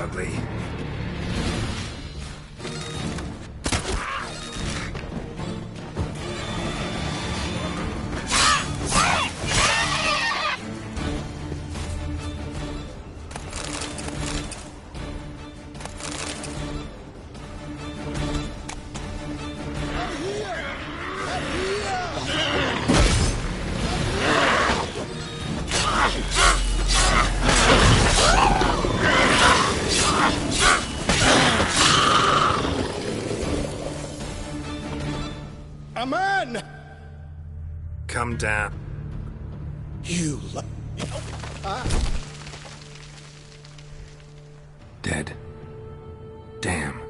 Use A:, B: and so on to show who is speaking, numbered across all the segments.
A: ugly.
B: Aman!
A: Come down.
B: You
A: Dead. Damn.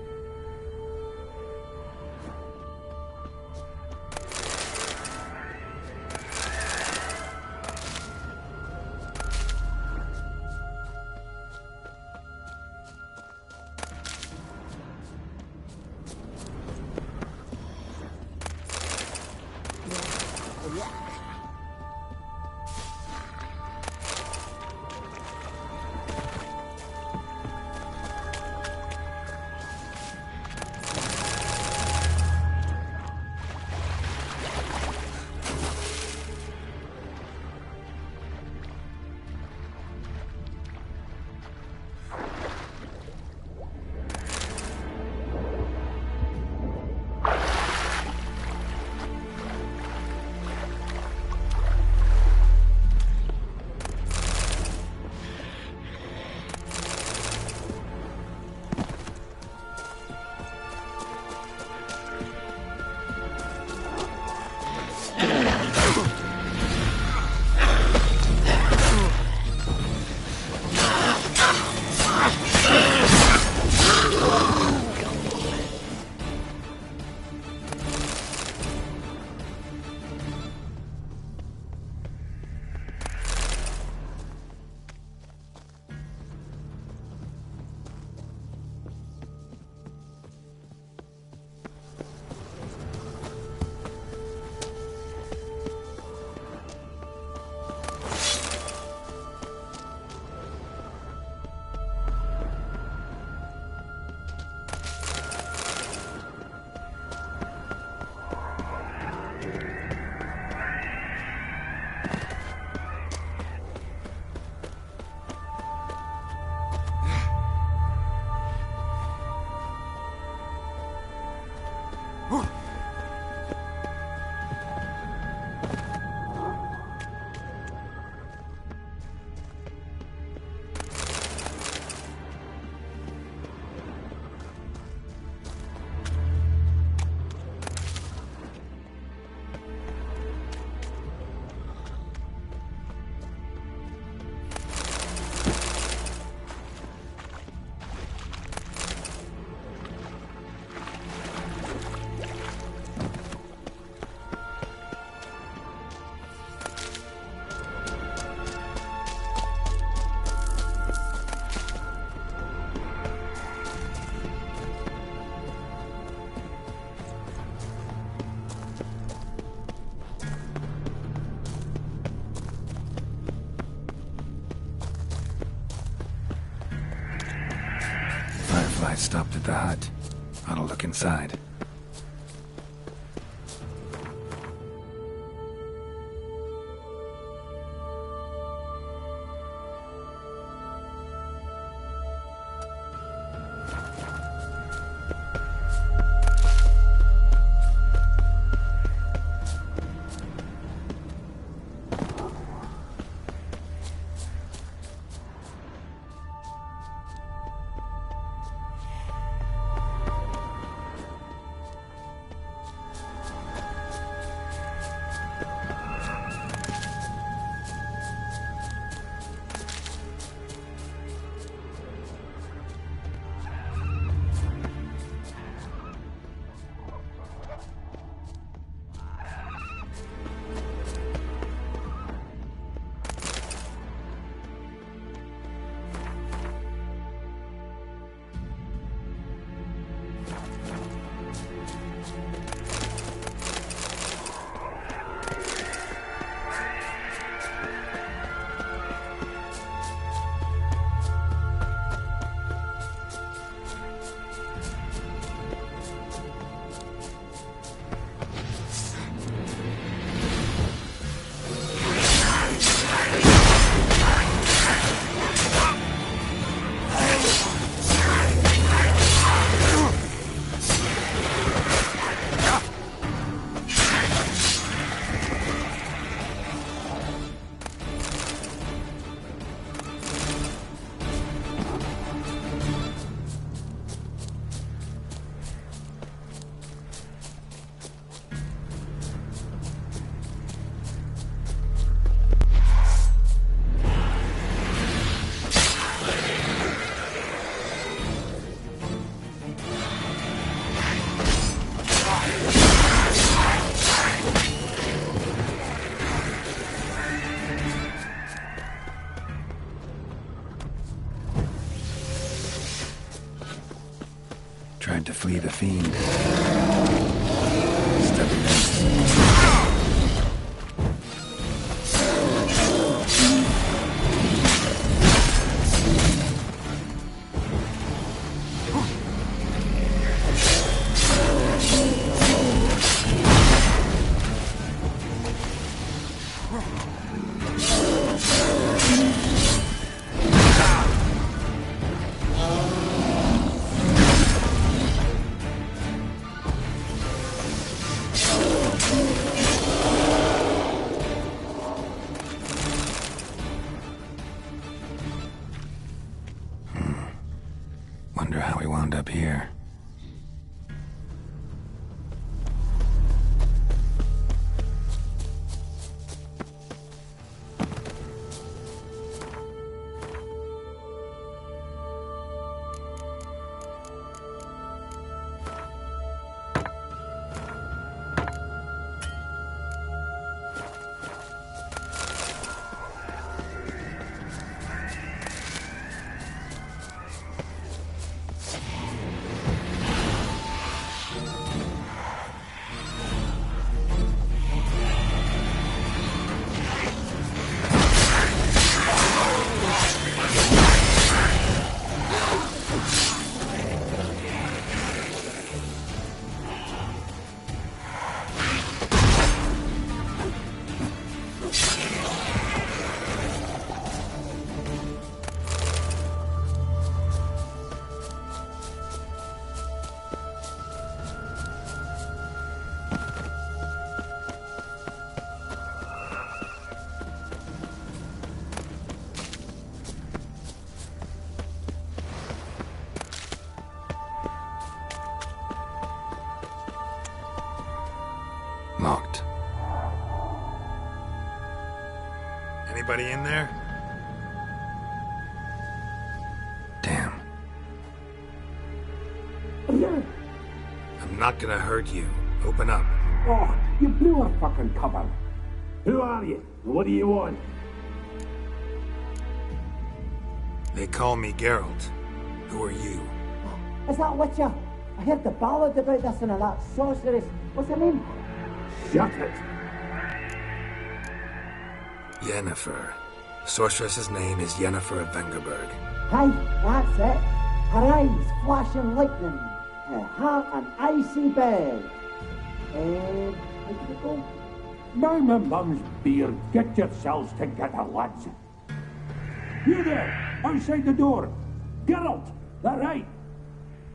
A: Firefly stopped at the hut. Ought to look inside. to flee the fiend. Step next. Wonder how we wound up here. Locked.
B: Anybody in there?
A: Damn.
B: I'm not gonna hurt you. Open up.
C: Oh, you blew our fucking cover. Who are you? And what do you want?
B: They call me Geralt. Who are you?
D: Is that Witcher? I heard the ballad about this and that sorceress. What's her name?
C: Shut it.
B: Yennefer. Sorceress's name is Yennefer of Vengerberg.
D: Aye, that's it. Her eyes flashing lightning. Her heart an icy bed. How did it go?
C: Now my mum's beard. Get yourselves together, lads. You there, outside the door. Geralt, that right?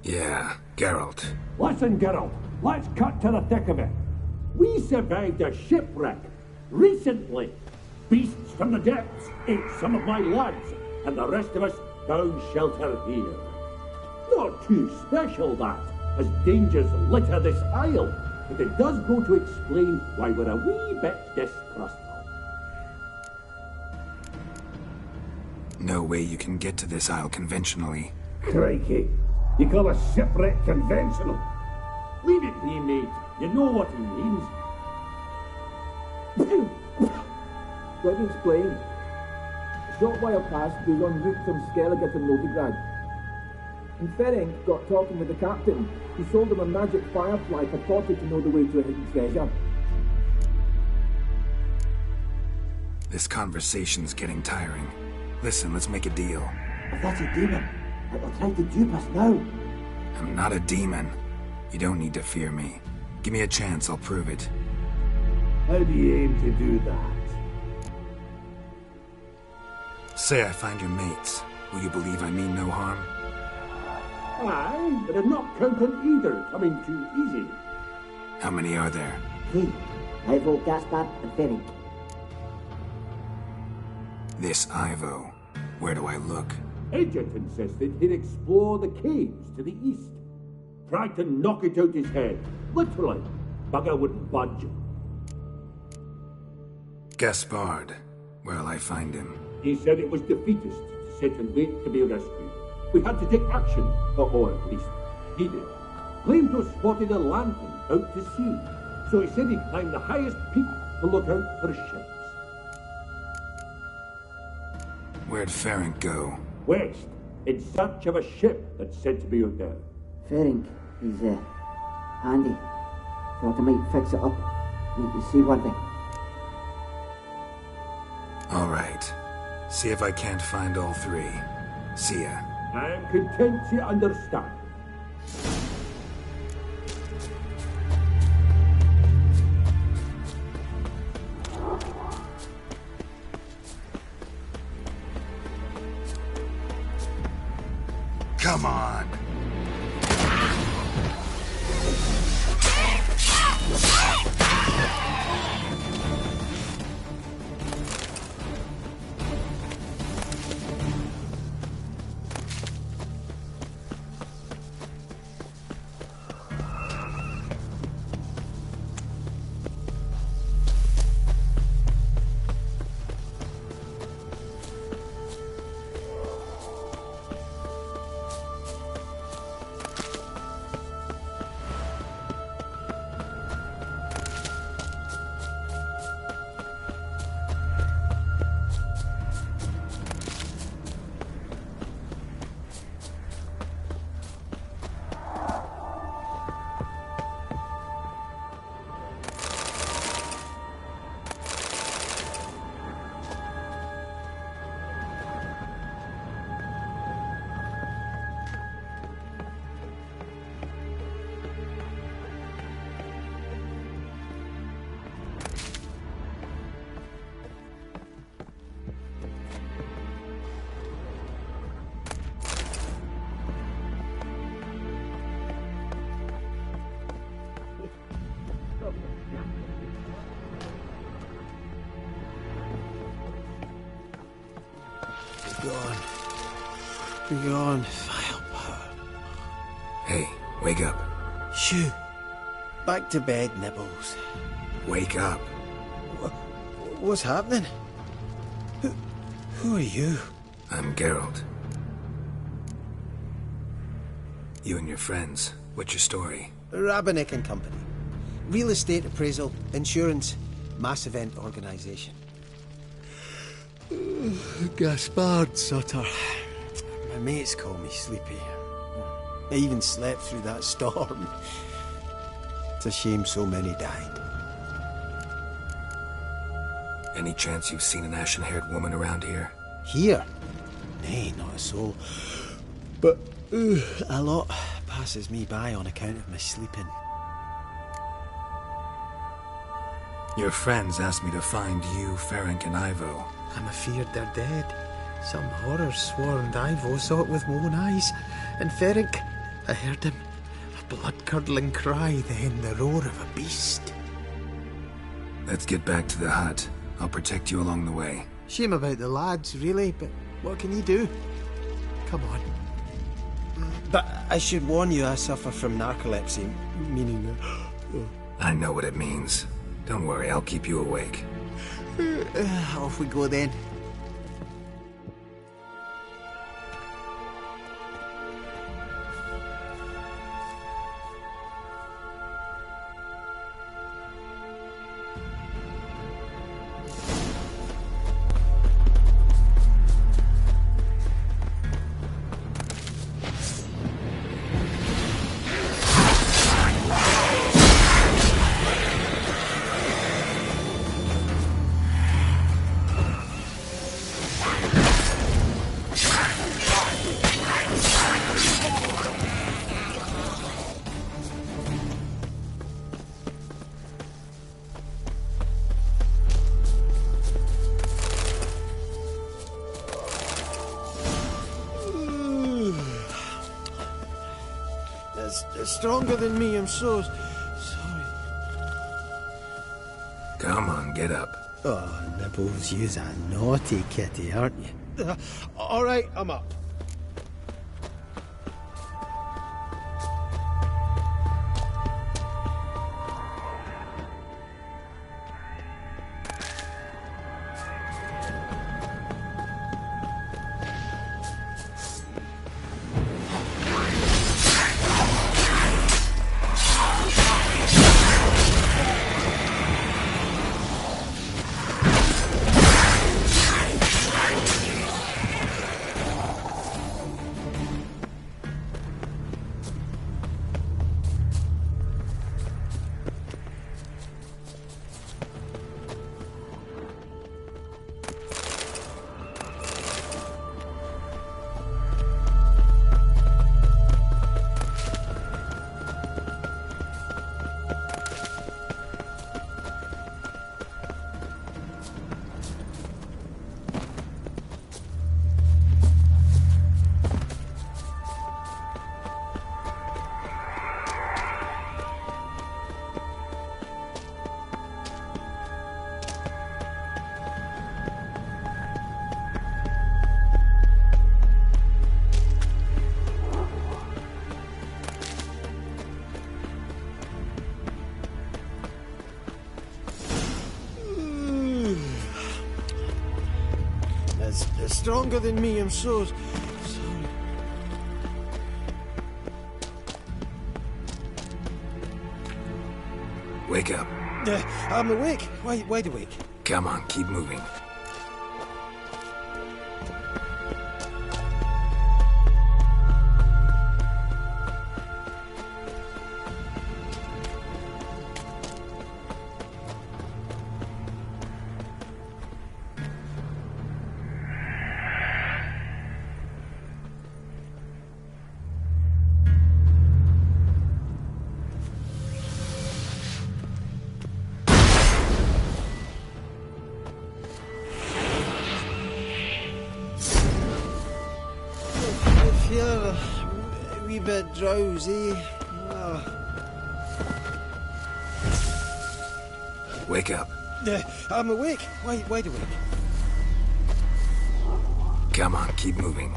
B: Yeah, Geralt.
C: Listen, Geralt, let's cut to the thick of it. We survived a shipwreck recently. Beasts from the depths ate some of my lads, and the rest of us found shelter here. Not too special, that, as dangers litter this isle, but it does go to explain why we're a wee bit distrustful.
B: No way you can get to this isle conventionally.
C: Crikey, you call a shipwreck conventional? Leave it be, mate. You know what he means.
E: Let me explain. A short while past, we were en route from Skellige to Novigrad. And Ferenc got talking with the captain, who sold him a magic firefly purported to know the way to a hidden treasure.
B: This conversation's getting tiring. Listen, let's make a deal.
D: If that's a demon, it'll try to dupe us now.
B: I'm not a demon. You don't need to fear me. Give me a chance, I'll prove it.
C: How do you aim to do that?
B: Say I find your mates. Will you believe I mean no harm?
C: Aye, but I'm not counting either coming too easy.
B: How many are there?
D: 3. Ivo, Gaspar, and Ferenc.
B: This Ivo. Where do I look?
C: Edget insisted he'd explore the caves to the east. Tried to knock it out his head. Literally. Bugger wouldn't budge.
B: Gaspard. Where'll I find him?
C: He said it was defeatist to sit and wait to be rescued. We had to take action, or at least he did. Claimed to have spotted a lantern out to sea, so he said he'd climb the highest peak to look out for ships.
B: Where'd Ferenc go?
C: West, in search of a ship that's said to be out there.
D: Ferenc, He's handy. Thought I might fix it up. Need to see one thing.
B: All right. See if I can't find all three. See ya.
C: I am content to understand.
B: Come on.
F: Begone, vile power.
B: Hey, wake up.
F: Shoo! Back to bed, Nibbles.
B: Wake up.
F: What's happening? Who are you?
B: I'm Geralt. You and your friends. What's your story?
F: Rabenik and Company. Real estate appraisal, insurance, mass event organisation. Gaspard Sutter. My mates call me Sleepy. I even slept through that storm. It's a shame so many died.
B: Any chance you've seen an ashen-haired woman around here?
F: Here? Nay, not a soul. But a lot passes me by on account of my sleeping.
B: Your friends asked me to find you, Ferenc, and Ivo.
F: I'm afeard they're dead. Some horror swarmed Ivo, saw it with my own eyes. And Ferenc, I heard him. A blood-curdling cry, then the roar of a beast.
B: Let's get back to the hut. I'll protect you along the way.
F: Shame about the lads, really, but what can you do? Come on. But I should warn you, I suffer from narcolepsy, meaning...
B: I know what it means. Don't worry, I'll keep you awake.
F: Off we go then. It's stronger than me, I'm so sorry.
B: Come on, get up.
F: Oh, Nibbles, you's a naughty kitty, aren't you? All right, I'm up. It's stronger than me, I'm so sorry.
B: Wake up.
F: I'm awake. Wide awake.
B: Come on, keep moving.
F: I feel a wee bit drowsy.
B: Wake up.
F: I'm awake. Wide awake.
B: Come on, keep moving.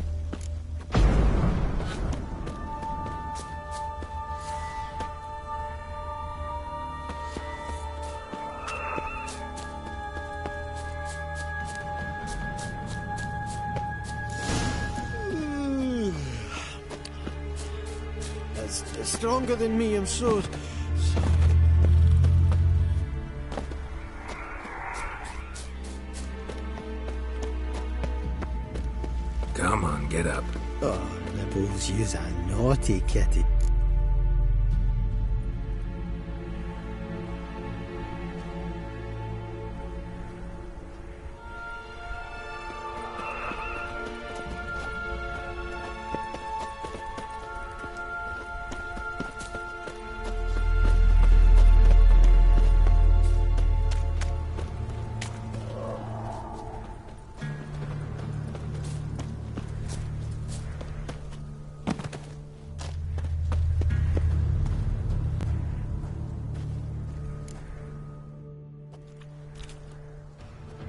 F: It's stronger than me, I'm so...
B: Come on, get up.
F: Oh, Nibbles, you's a naughty kitty.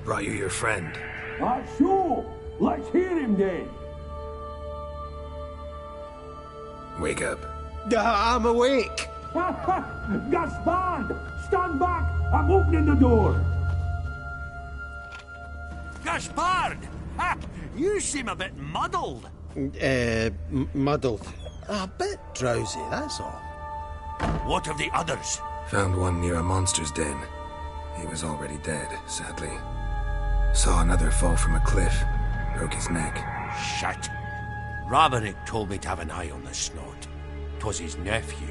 B: Brought you your friend.
C: Sure. Let's hear him then.
B: Wake up.
F: I'm awake.
C: Gaspard! Stand back! I'm opening the door! Gaspard! Ha! You seem a bit muddled.
F: Muddled. A bit drowsy, that's all.
C: What of the others?
B: Found one near a monster's den. He was already dead, sadly. Saw another fall from a cliff. Broke his neck.
C: Shit. Raverick told me to have an eye on the snot. 'Twas his nephew.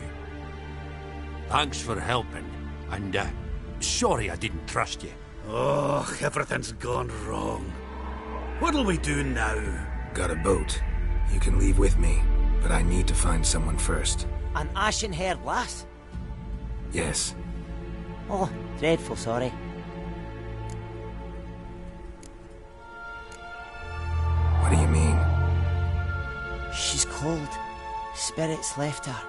C: Thanks for helping, and sorry I didn't trust you.
G: Oh, everything's gone wrong. What'll we do now?
B: Got a boat. You can leave with me, but I need to find someone first.
H: An ashen-haired lass?
B: Yes.
H: Oh, dreadful sorry.
B: What do you mean?
H: She's cold. Spirits left her.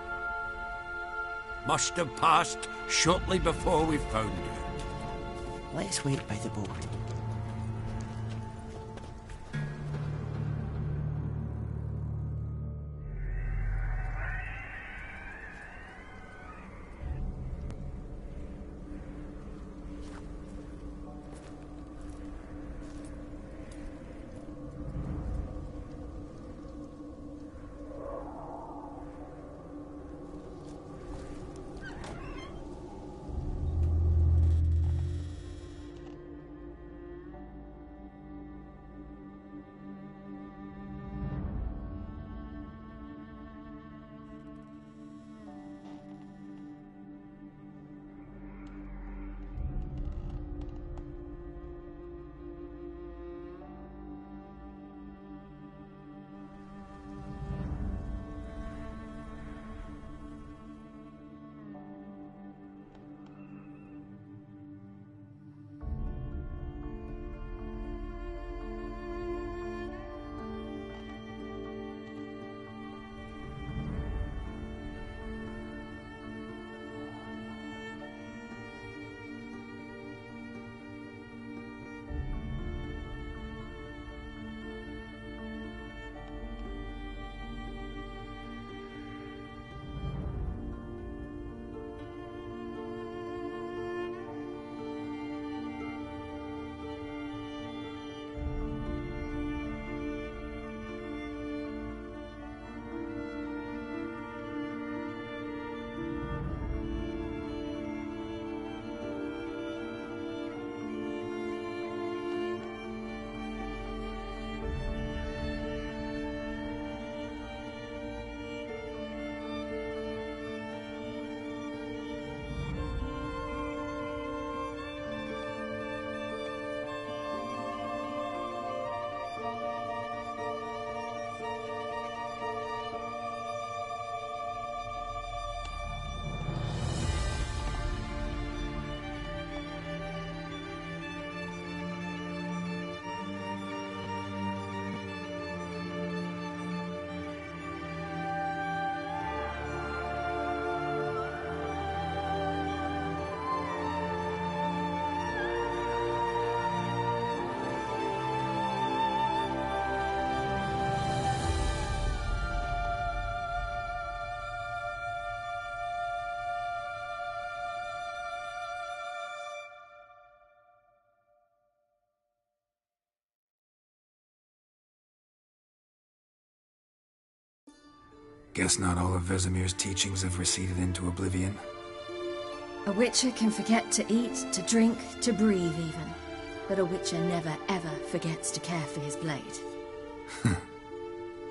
C: Must have passed shortly before we found her.
H: Let's wait by the boat.
B: Guess not all of Vesemir's teachings have receded into oblivion.
I: A witcher can forget to eat, to drink, to breathe even. But a witcher never ever forgets to care for his blade.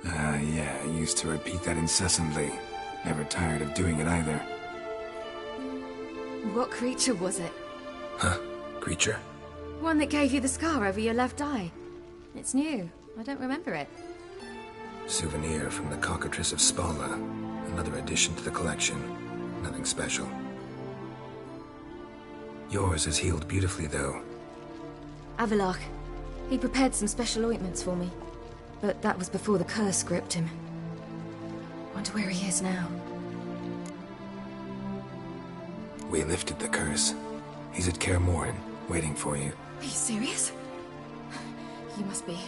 B: Yeah, I used to repeat that incessantly. Never tired of doing it either.
I: What creature was it?
B: Huh? Creature?
I: One that gave you the scar over your left eye. It's new. I don't remember it.
B: Souvenir from the Cockatrice of Spala. Another addition to the collection. Nothing special. Yours is healed beautifully, though.
I: Avallac'h. He prepared some special ointments for me. But that was before the curse gripped him. Wonder where he is now.
B: We lifted the curse. He's at Kaer Morhen, waiting for you.
I: Are you serious? You must be.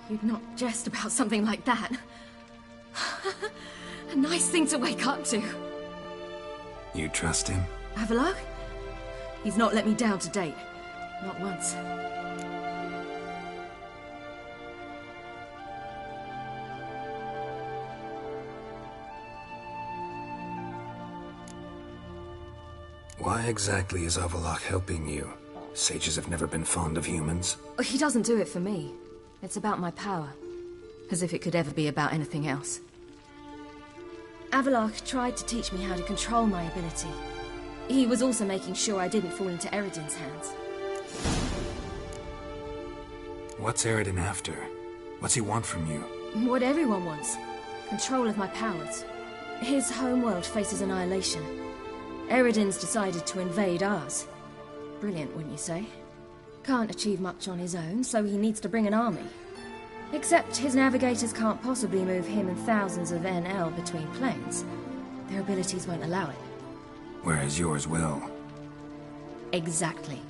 I: You'd not jest about something like that. A nice thing to wake up to.
B: You trust him?
I: Avallac'h? He's not let me down to date. Not once.
B: Why exactly is Avallac'h helping you? Sages have never been fond of humans.
I: He doesn't do it for me. It's about my power. As if it could ever be about anything else. Avallac'h tried to teach me how to control my ability. He was also making sure I didn't fall into Eredin's hands.
B: What's Eredin after? What's he want from you?
I: What everyone wants. Control of my powers. His homeworld faces annihilation. Eredin's decided to invade ours. Brilliant, wouldn't you say? Can't achieve much on his own, so he needs to bring an army. Except his navigators can't possibly move him and thousands of NL between planes. Their abilities won't allow it.
B: Whereas yours will.
I: Exactly.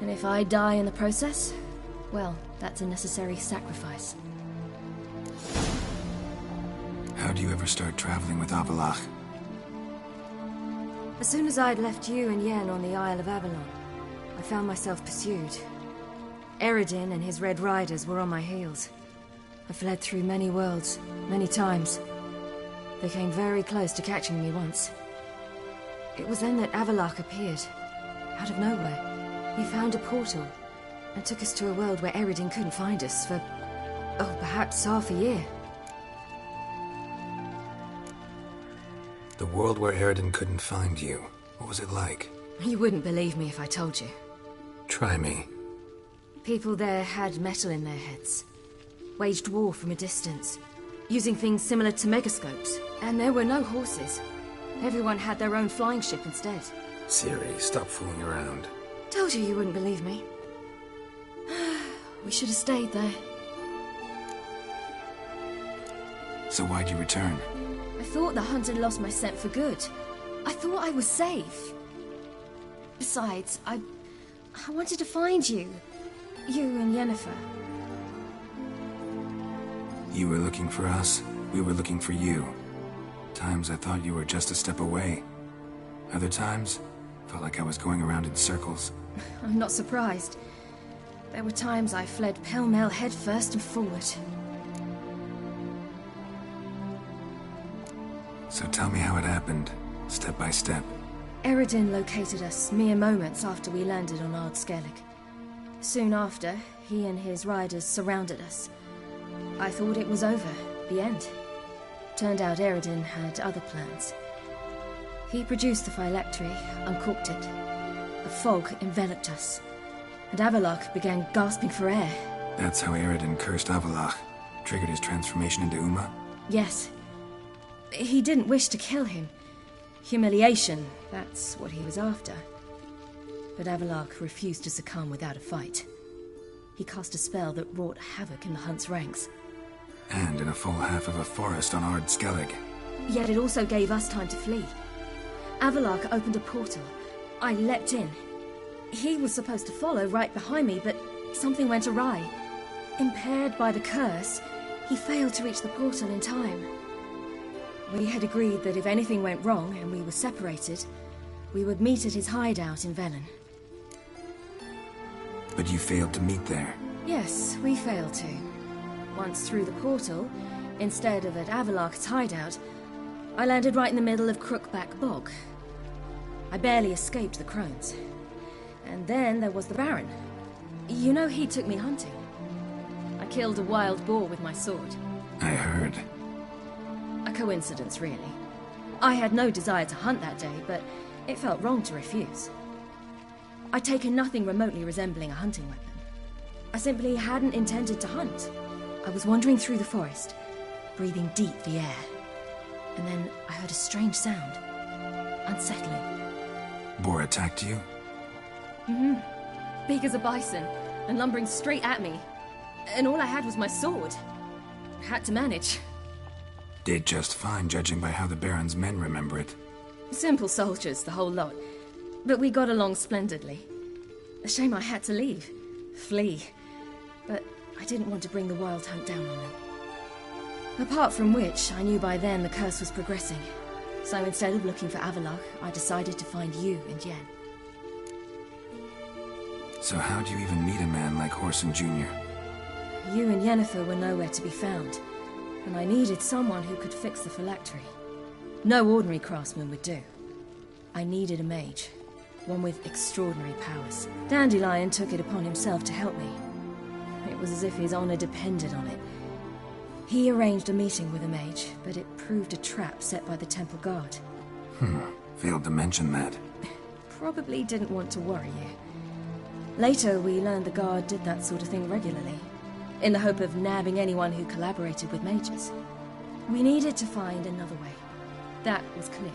I: And if I die in the process, well, that's a necessary sacrifice.
B: How do you ever start traveling with Avallac'h?
I: As soon as I'd left you and Yen on the Isle of Avalon, I found myself pursued. Eredin and his Red Riders were on my heels. I fled through many worlds, many times. They came very close to catching me once. It was then that Avallac'h appeared, out of nowhere. He found a portal, and took us to a world where Eredin couldn't find us for, oh, perhaps half a year.
B: The world where Eredin couldn't find you. What was it like?
I: You wouldn't believe me if I told you.
B: Try me.
I: People there had metal in their heads. Waged war from a distance. Using things similar to megascopes. And there were no horses. Everyone had their own flying ship instead.
B: Ciri, stop fooling around.
I: Told you wouldn't believe me. We should have stayed there.
B: So why'd you return?
I: I thought the hunt had lost my scent for good. I thought I was safe. Besides, I wanted to find you. You and Yennefer.
B: You were looking for us. We were looking for you. Times I thought you were just a step away. Other times, felt like I was going around in circles.
I: I'm not surprised. There were times I fled pell-mell headfirst and forward.
B: So tell me how it happened, step by step.
I: Eredin located us mere moments after we landed on Ard Skellig. Soon after, he and his riders surrounded us. I thought it was over, the end. Turned out Eredin had other plans. He produced the phylactery, uncorked it. A fog enveloped us, and Avallac'h began gasping for air.
B: That's how Eredin cursed Avallac'h, triggered his transformation into Uma?
I: Yes. He didn't wish to kill him. Humiliation, that's what he was after. But Avallac'h refused to succumb without a fight. He cast a spell that wrought havoc in the Hunt's ranks.
B: And in a full half of a forest on Ard Skellig.
I: Yet it also gave us time to flee. Avallac'h opened a portal. I leapt in. He was supposed to follow right behind me, but something went awry. Impaired by the curse, he failed to reach the portal in time. We had agreed that if anything went wrong and we were separated, we would meet at his hideout in Velen.
B: But you failed to meet there.
I: Yes, we failed to. Once through the portal, instead of at Avalok's hideout, I landed right in the middle of Crookback Bog. I barely escaped the crones. And then there was the Baron. You know, he took me hunting. I killed a wild boar with my sword.
B: I heard.
I: A coincidence, really. I had no desire to hunt that day, but it felt wrong to refuse. I'd taken nothing remotely resembling a hunting weapon. I simply hadn't intended to hunt. I was wandering through the forest, breathing deep the air. And then I heard a strange sound. Unsettling.
B: Boar attacked you?
I: Mm-hmm. Big as a bison, and lumbering straight at me. And all I had was my sword. Had to manage.
B: Did just fine, judging by how the Baron's men remember it.
I: Simple soldiers, the whole lot. But we got along splendidly. A shame I had to leave. Flee. But I didn't want to bring the Wild Hunt down on them. Apart from which, I knew by then the curse was progressing. So instead of looking for Avalok, I decided to find you and Yen.
B: So how'd you even meet a man like Whoreson Jr.?
I: You and Yennefer were nowhere to be found, and I needed someone who could fix the phylactery. No ordinary craftsman would do. I needed a mage, one with extraordinary powers. Dandelion took it upon himself to help me. It was as if his honor depended on it. He arranged a meeting with a mage, but it proved a trap set by the Temple Guard.
B: Failed to mention that.
I: Probably didn't want to worry you. Later, we learned the Guard did that sort of thing regularly, in the hope of nabbing anyone who collaborated with mages. We needed to find another way. That was clear.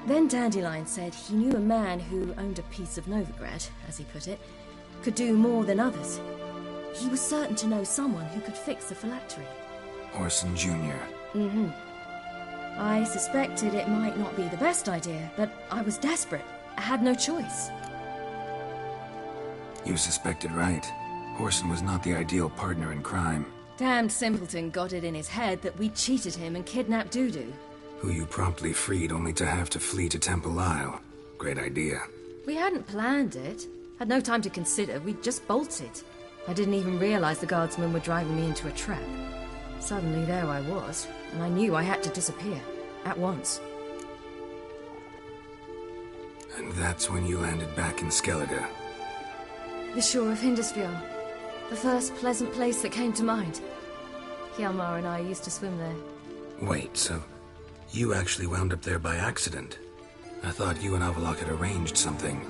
I: Then Dandelion said he knew a man who owned a piece of Novigrad, as he put it, could do more than others. He was certain to know someone who could fix the phylactery.
B: Whoreson Jr.
I: Mm-hmm. I suspected it might not be the best idea, but I was desperate. I had no choice.
B: You suspected right. Whoreson was not the ideal partner in crime.
I: Damned simpleton got it in his head that we cheated him and kidnapped Dudu.
B: Who you promptly freed only to have to flee to Temple Isle. Great idea.
I: We hadn't planned it. Had no time to consider. We just bolted. I didn't even realize the guardsmen were driving me into a trap. Suddenly there I was, and I knew I had to disappear. At once.
B: And that's when you landed back in Skellige.
I: The shore of Hindisfjord. The first pleasant place that came to mind. Hjalmar and I used to swim there.
B: Wait, so you actually wound up there by accident? I thought you and Avalok had arranged something.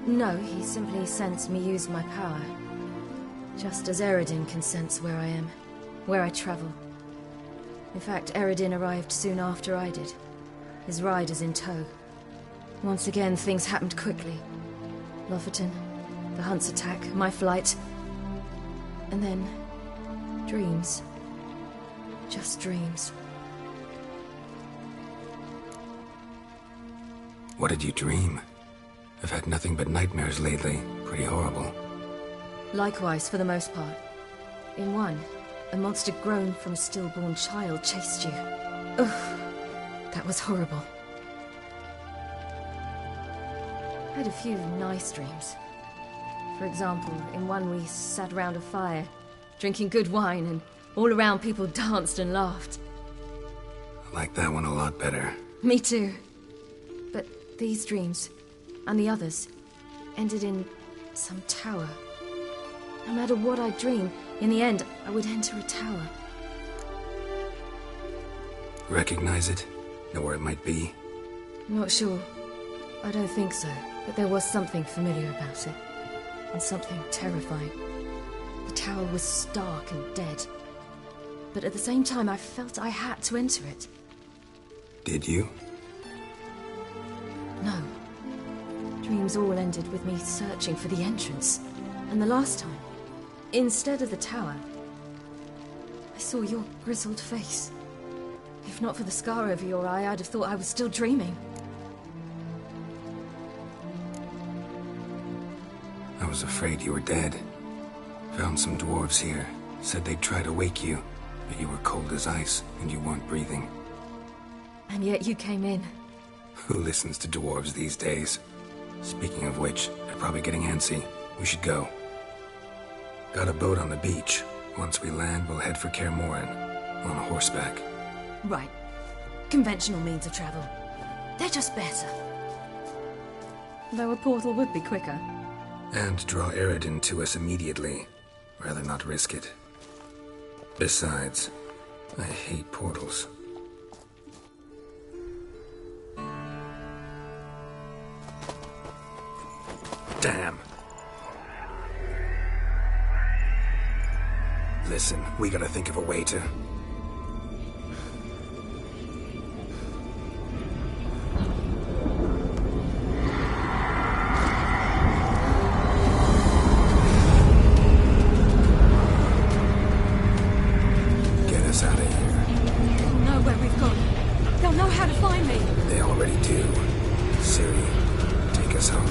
I: No, he simply sensed me use my power. Just as Eredin can sense where I am, where I travel. In fact, Eredin arrived soon after I did. His riders in tow. Once again, things happened quickly. Lofoten, the Hunt's attack, my flight. And then, dreams. Just dreams.
B: What did you dream? I've had nothing but nightmares lately. Pretty horrible.
I: Likewise, for the most part. In one, a monster grown from a stillborn child chased you. Ugh, that was horrible. I had a few nice dreams. For example, in one we sat around a fire, drinking good wine, and all around people danced and laughed.
B: I like that one a lot better.
I: Me too. But these dreams, and the others, ended in some tower. No matter what I dream, in the end, I would enter a tower.
B: Recognize it? Know where it might be?
I: Not sure. I don't think so. But there was something familiar about it. And something terrifying. The tower was stark and dead. But at the same time, I felt I had to enter it.
B: Did you?
I: No. Dreams all ended with me searching for the entrance. And the last time, instead of the tower, I saw your grizzled face. If not for the scar over your eye, I'd have thought I was still dreaming.
B: I was afraid you were dead. Found some dwarves here. Said they'd try to wake you, but you were cold as ice and you weren't breathing.
I: And yet you came in.
B: Who listens to dwarves these days? Speaking of which, they're probably getting antsy. We should go. Got a boat on the beach. Once we land, we'll head for Kaer Morhen. On horseback.
I: Right. Conventional means of travel. They're just better. Though a portal would be quicker.
B: And draw Eredin to us immediately. Rather not risk it. Besides, I hate portals. Damn. Listen, we gotta think of a way to... get us out of here.
I: They'll know where we've gone. They'll know how to find me.
B: They already do. Ciri, take us home.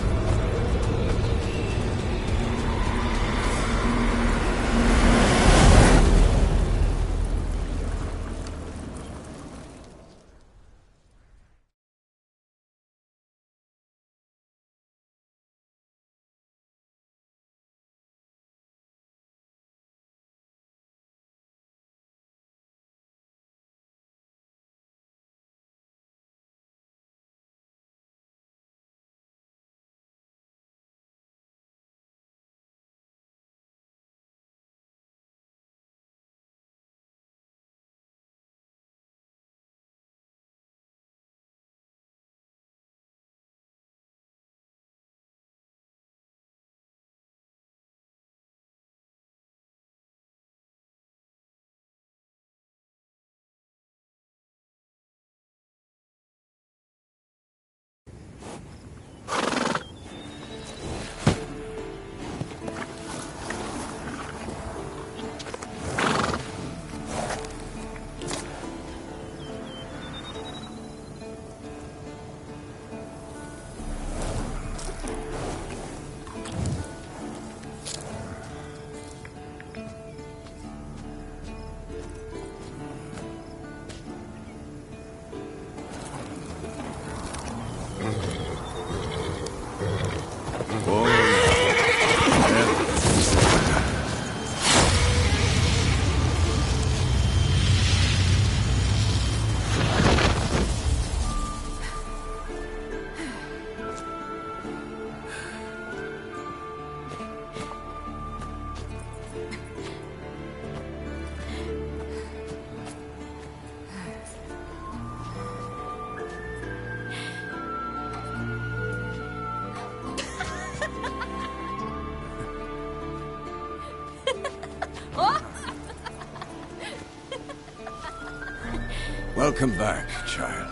G: Welcome back, child.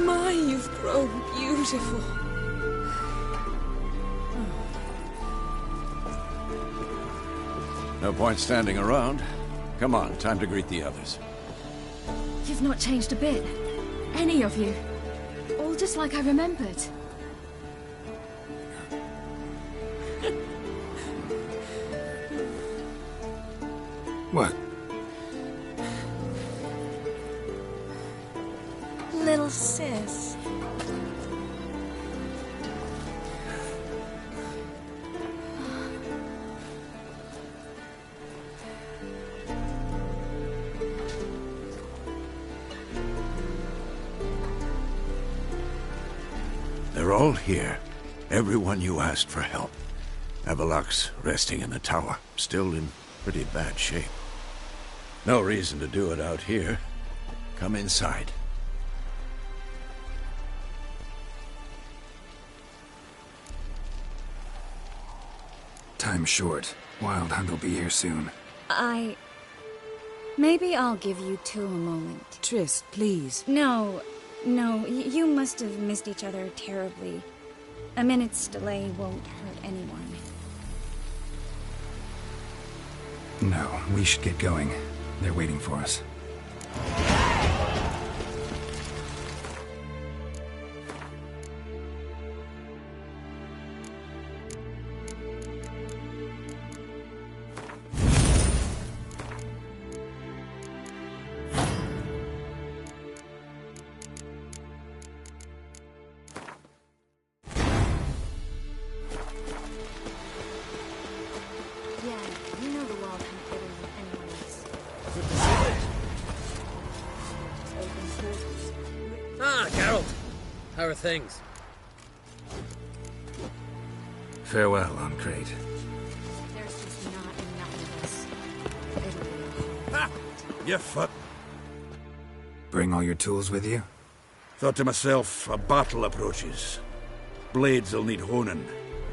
I: My, you've grown beautiful.
G: No point standing around. Come on, time to greet the others.
I: You've not changed a bit. Any of you. All just like I remembered.
B: What?
I: Little sis.
G: They're all here. Everyone you asked for help. Avallac'h's resting in the tower, still in pretty bad shape. No reason to do it out here. Come inside.
B: Time's short. Wild Hunt will be here soon.
J: Maybe I'll give you two a moment.
K: Triss, please.
J: No, you must have missed each other terribly. A minute's delay won't hurt anyone.
B: No, we should get going. They're waiting for us.
K: things.
B: Farewell, on Crate.
J: There's just not enough of us. It'll be a
G: Ha! You fuck.
B: Bring all your tools with you?
G: Thought to myself, a battle approaches. Blades will need honing.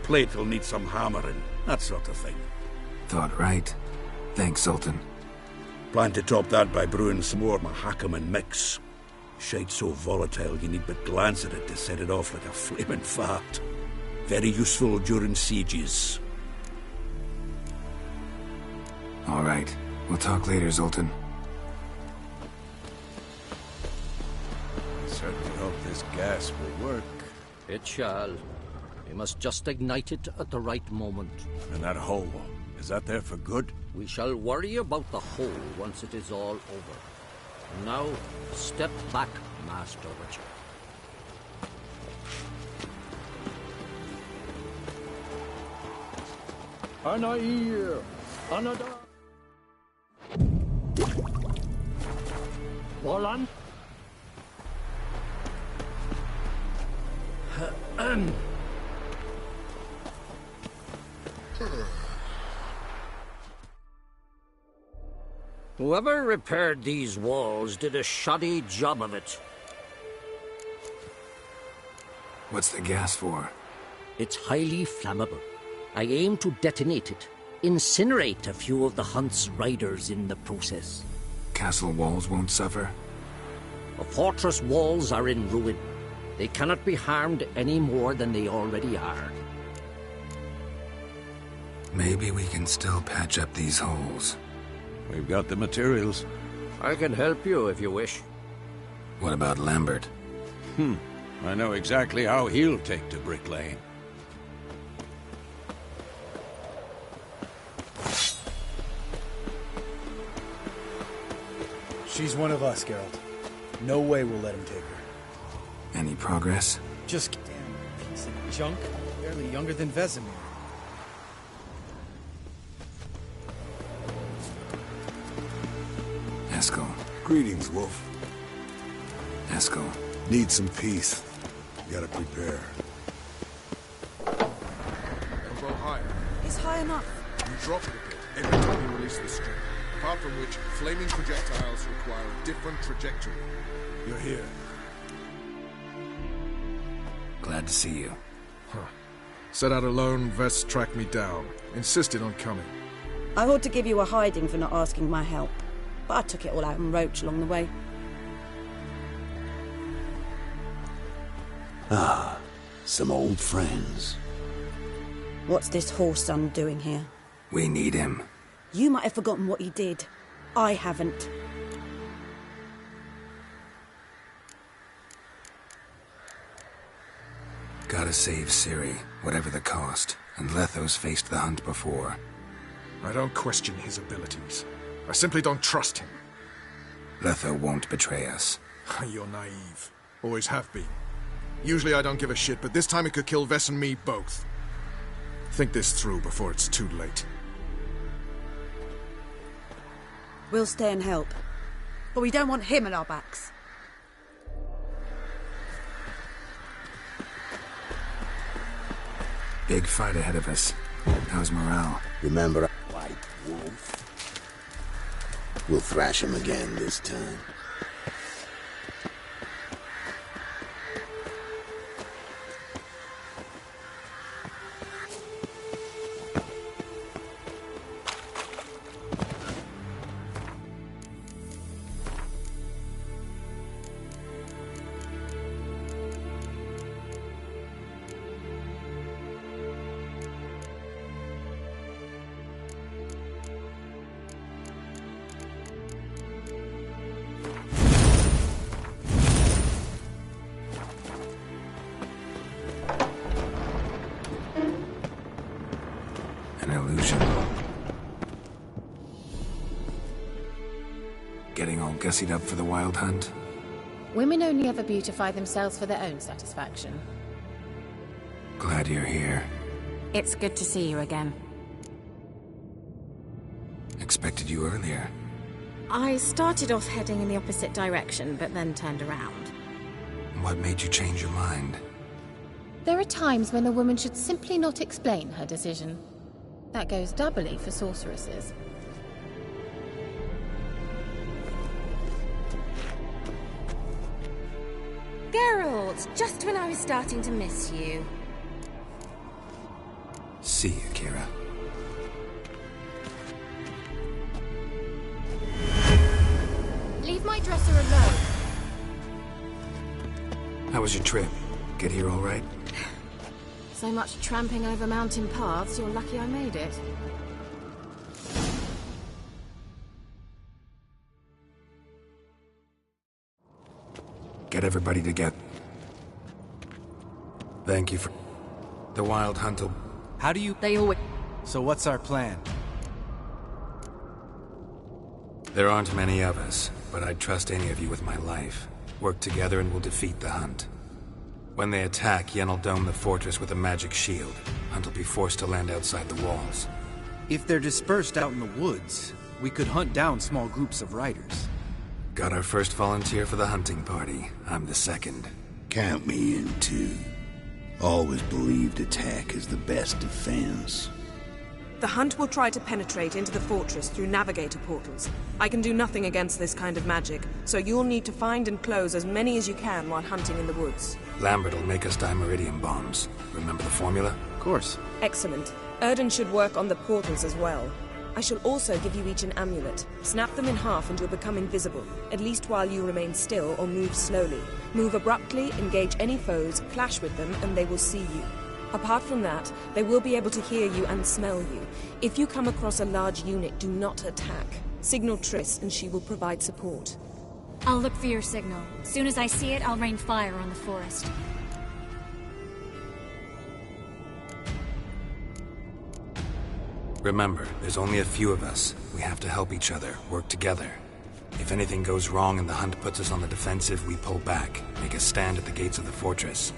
G: Plate will need some hammering. That sort of thing.
B: Thought right. Thanks, Sultan.
G: Plan to top that by brewing some more Mahakaman mix. Shite so volatile you need but glance at it to set it off like a flaming fart. Very useful during sieges.
B: All right. We'll talk later, Zoltan.
G: Certainly hope this gas will work.
K: It shall. We must just ignite it at the right moment.
G: And that hole, is that there for good?
K: We shall worry about the hole once it is all over. And now, step back, Master Witcher.
C: Anair! Anada! Wolan?
K: Whoever repaired these walls did a shoddy job of it.
B: What's the gas for?
K: It's highly flammable. I aim to detonate it, incinerate a few of the hunt's riders in the process.
B: Castle walls won't suffer?
K: The fortress walls are in ruin. They cannot be harmed any more than they already are.
B: Maybe we can still patch up these holes.
G: We've got the materials.
K: I can help you if you wish.
B: What about Lambert?
G: I know exactly how he'll take to Brick Lane.
L: She's one of us, Geralt. No way we'll let him take her.
B: Any progress?
L: Just damn piece of junk. Barely younger than Vesemir.
B: Eskel.
M: Greetings, Wolf.
B: Eskel.
M: Need some peace. Gotta prepare.
N: Elbow higher.
J: It's high enough.
N: You drop it a bit every time you release the string. Apart from which, flaming projectiles require a different trajectory.
M: You're here.
B: Glad to see you.
N: Set out alone, Vest tracked me down. Insisted on coming.
O: I ought to give you a hiding for not asking my help, but I took it all out in Roach along the way.
M: Ah, some old friends.
O: What's this horse son doing here?
B: We need him.
O: You might have forgotten what he did. I haven't.
B: Gotta save Ciri, whatever the cost. And Lethos faced the hunt before.
N: I don't question his abilities. I simply don't trust him.
B: Letho won't betray us.
N: You're naive. Always have been. Usually I don't give a shit, but this time it could kill Vess and me both. Think this through before it's too late.
O: We'll stay and help. But we don't want him at our backs.
B: Big fight ahead of us. How's morale?
M: Remember White Wolf? We'll thrash him again this time.
B: An illusion. Getting all gussied up for the wild hunt?
P: Women only ever beautify themselves for their own satisfaction.
B: Glad you're here.
P: It's good to see you again.
B: Expected you earlier.
P: I started off heading in the opposite direction, but then turned around.
B: What made you change your mind?
P: There are times when a woman should simply not explain her decision. That goes doubly for sorceresses.
Q: Geralt, just when I was starting to miss you.
B: See you, Kira.
P: Leave my dresser alone.
B: How was your trip? Get here all right?
P: So much tramping over mountain paths, you're lucky I made it.
B: Get everybody together. Thank you for... The Wild Hunt will...
L: How do you...
I: They always...
L: So what's our plan?
B: There aren't many of us, but I'd trust any of you with my life. Work together and we'll defeat the Hunt. When they attack, Yen will dome the fortress with a magic shield. Hunt will be forced to land outside the walls.
L: If they're dispersed out in the woods, we could hunt down small groups of riders.
B: Got our first volunteer for the hunting party. I'm the second.
M: Count me in too. Always believed attack is the best defense.
R: The Hunt will try to penetrate into the fortress through navigator portals. I can do nothing against this kind of magic, so you'll need to find and close as many as you can while hunting in the woods.
B: Lambert will make us dimeridium bombs. Remember the formula?
L: Of course.
R: Excellent. Erden should work on the portals as well. I shall also give you each an amulet. Snap them in half and you'll become invisible, at least while you remain still or move slowly. Move abruptly, engage any foes, clash with them, and they will see you. Apart from that, they will be able to hear you and smell you. If you come across a large unit, do not attack. Signal Triss and she will provide support.
J: I'll look for your signal. As soon as I see it, I'll rain fire on the forest.
B: Remember, there's only a few of us. We have to help each other, work together. If anything goes wrong and the Hunt puts us on the defensive, we pull back, make a stand at the gates of the fortress.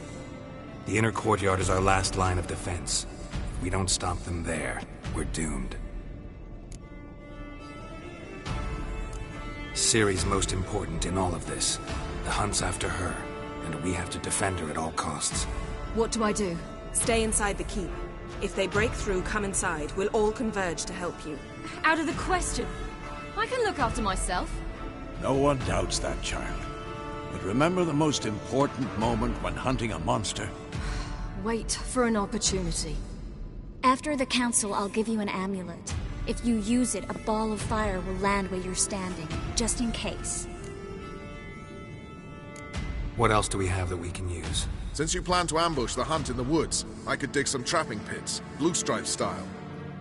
B: The inner courtyard is our last line of defense. If we don't stop them there, we're doomed. Ciri's most important in all of this. The Hunt's after her, and we have to defend her at all costs.
I: What do I do?
R: Stay inside the keep. If they break through, come inside. We'll all converge to help you.
I: Out of the question. I can look after myself.
G: No one doubts that, child. But remember the most important moment when hunting a monster?
I: Wait for an opportunity.
J: After the council, I'll give you an amulet. If you use it, a ball of fire will land where you're standing, just in case.
B: What else do we have that we can use?
N: Since you plan to ambush the Hunt in the woods, I could dig some trapping pits, Blue Stripe style.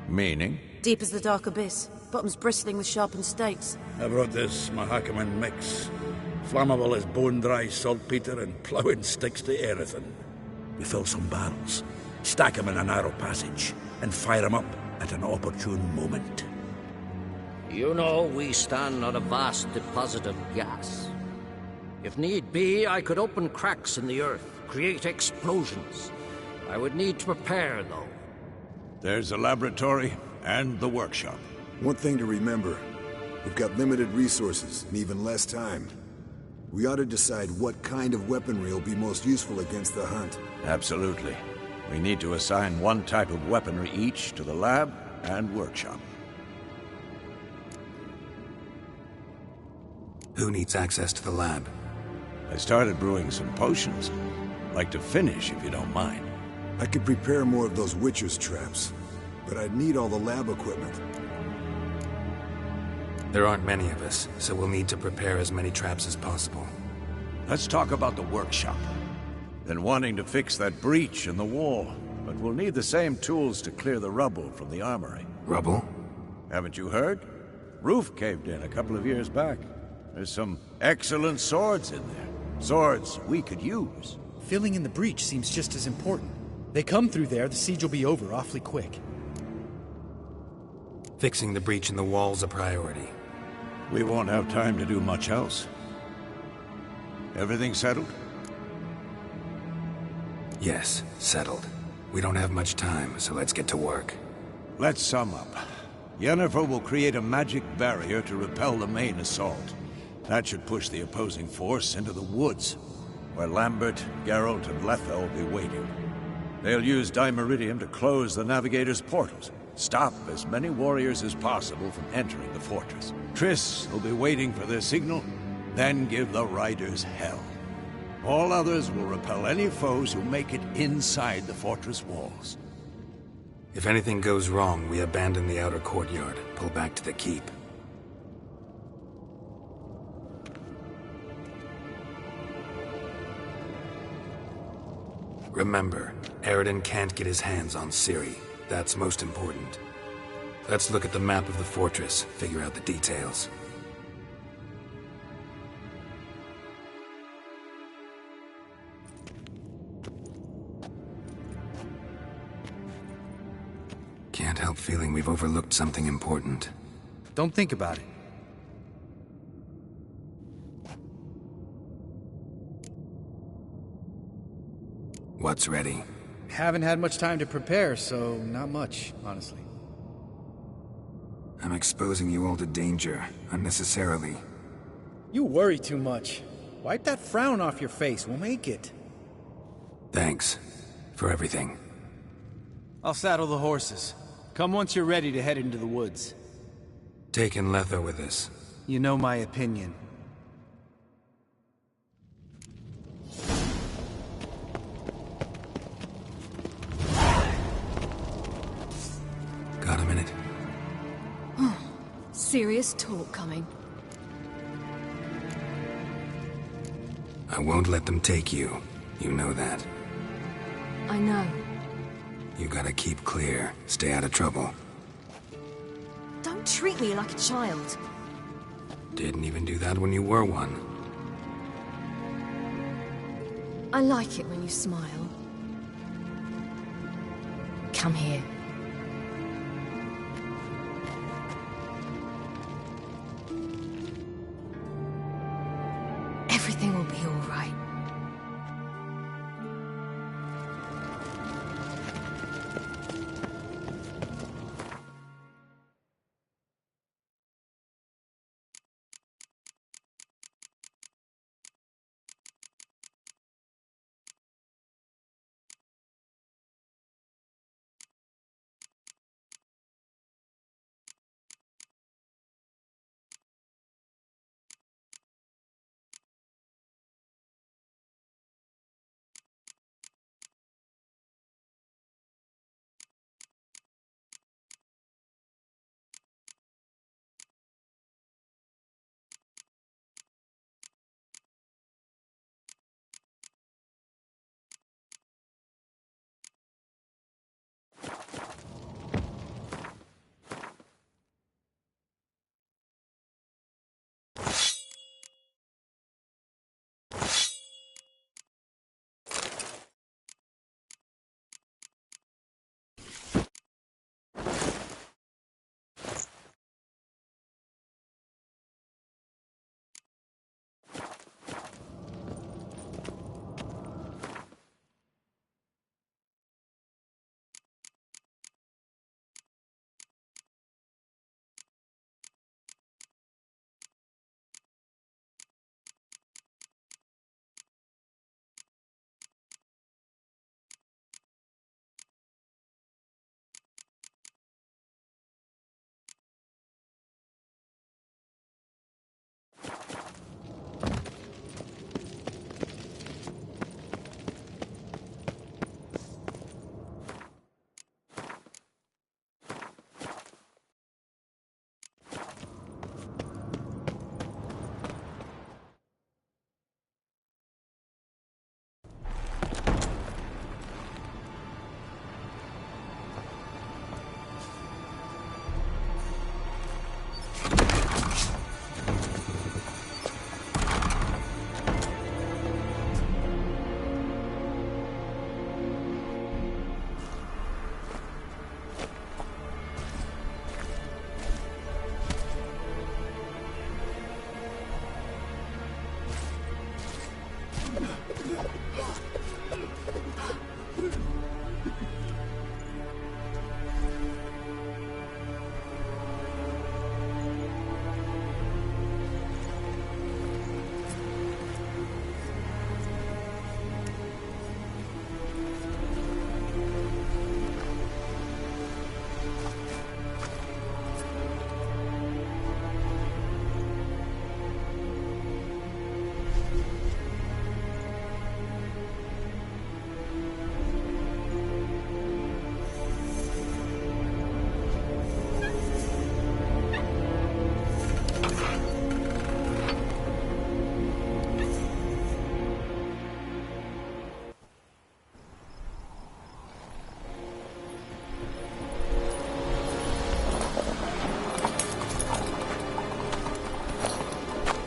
G: Meaning?
O: Deep as the dark abyss, bottoms bristling with sharpened stakes.
S: I brought this Mahakaman mix. Flammable as bone-dry saltpeter and ploughing sticks to everything. We fill some barrels, stack them in a narrow passage, and fire them up at an opportune moment.
K: You know, we stand on a vast deposit of gas. If need be, I could open cracks in the earth, create explosions. I would need to prepare, though.
G: There's a laboratory and the workshop.
T: One thing to remember, we've got limited resources and even less time. We ought to decide what kind of weaponry will be most useful against the Hunt.
G: Absolutely. We need to assign one type of weaponry each to the lab and workshop.
B: Who needs access to the lab?
G: I started brewing some potions. Like to finish, if you don't mind.
T: I could prepare more of those Witcher's traps, but I'd need all the lab equipment.
B: There aren't many of us, so we'll need to prepare as many traps as possible.
G: Let's talk about the workshop. Been wanting to fix that breach in the wall, but we'll need the same tools to clear the rubble from the armory.
B: Rubble?
G: Haven't you heard? Roof caved in a couple of years back. There's some excellent swords in there. Swords we could use.
L: Filling in the breach seems just as important. They come through there, the siege will be over awfully quick.
B: Fixing the breach in the wall's a priority.
G: We won't have time to do much else. Everything settled?
B: Yes, settled. We don't have much time, so let's get to work.
G: Let's sum up. Yennefer will create a magic barrier to repel the main assault. That should push the opposing force into the woods. where Lambert, Geralt, and Letha will be waiting. They'll use Dimeridium to close the Navigator's portals, stop as many warriors as possible from entering the fortress. Triss will be waiting for their signal, then give the riders hell. All others will repel any foes who make it inside the fortress walls.
B: If anything goes wrong, we abandon the outer courtyard, pull back to the keep. Remember, Eredin can't get his hands on Ciri. That's most important. Let's look at the map of the fortress, figure out the details. Can't help feeling we've overlooked something important.
L: Don't think about it.
B: What's ready?
L: Haven't had much time to prepare, so not much, honestly.
B: I'm exposing you all to danger, unnecessarily.
L: You worry too much. Wipe that frown off your face, we'll make it.
B: Thanks. For everything.
U: I'll saddle the horses. Come once you're ready to head into the woods.
B: Taking Letha with us.
U: You know my opinion.
B: Got a minute?
I: Serious talk coming.
B: I won't let them take you. You know that.
I: I know.
B: You gotta keep clear. Stay out of trouble.
I: Don't treat me like a child.
B: Didn't even do that when you were one.
I: I like it when you smile. Come here. Everything will be all right.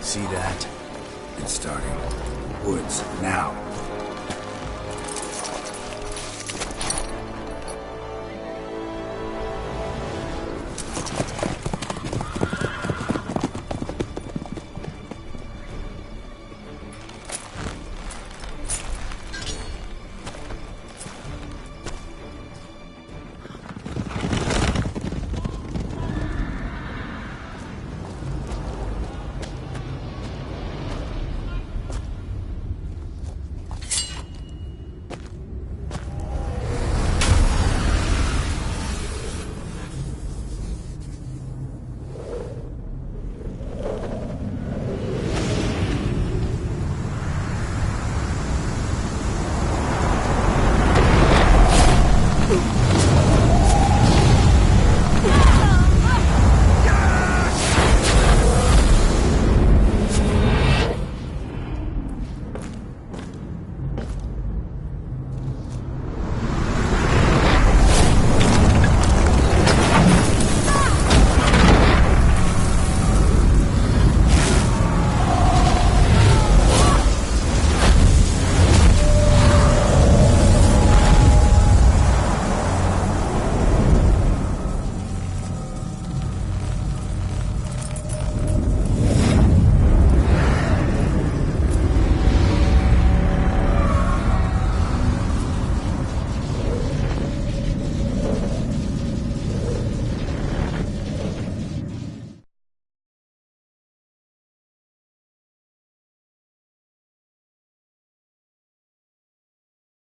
B: See that? It's starting. Woods, now.